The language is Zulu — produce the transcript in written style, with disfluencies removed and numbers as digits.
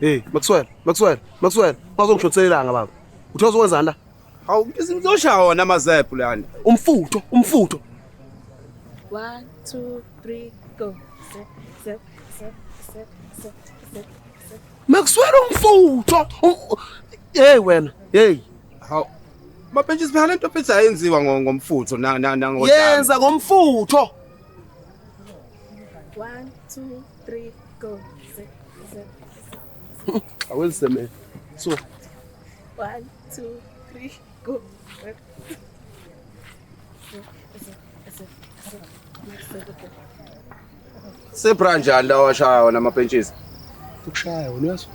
Hey, Maxwell. Ungazongishothelanga baba. Uthola ukwenzani la? Hawu ngizoshawa wona amazephu lana. Umfutho. 1 2 3 go. Zip. Maxwell umfutho. Hey wena. Hey. Hawu. Mapentshisi phela lento phethe ayenziwa ngomfutho nangodlame. Yenza ngomfutho. 1 2 3 go. Zip. Awenzeme. So 1 2 3 go. Sebranja la washaya wona mapentshisi. ukushaya wena uyazwa.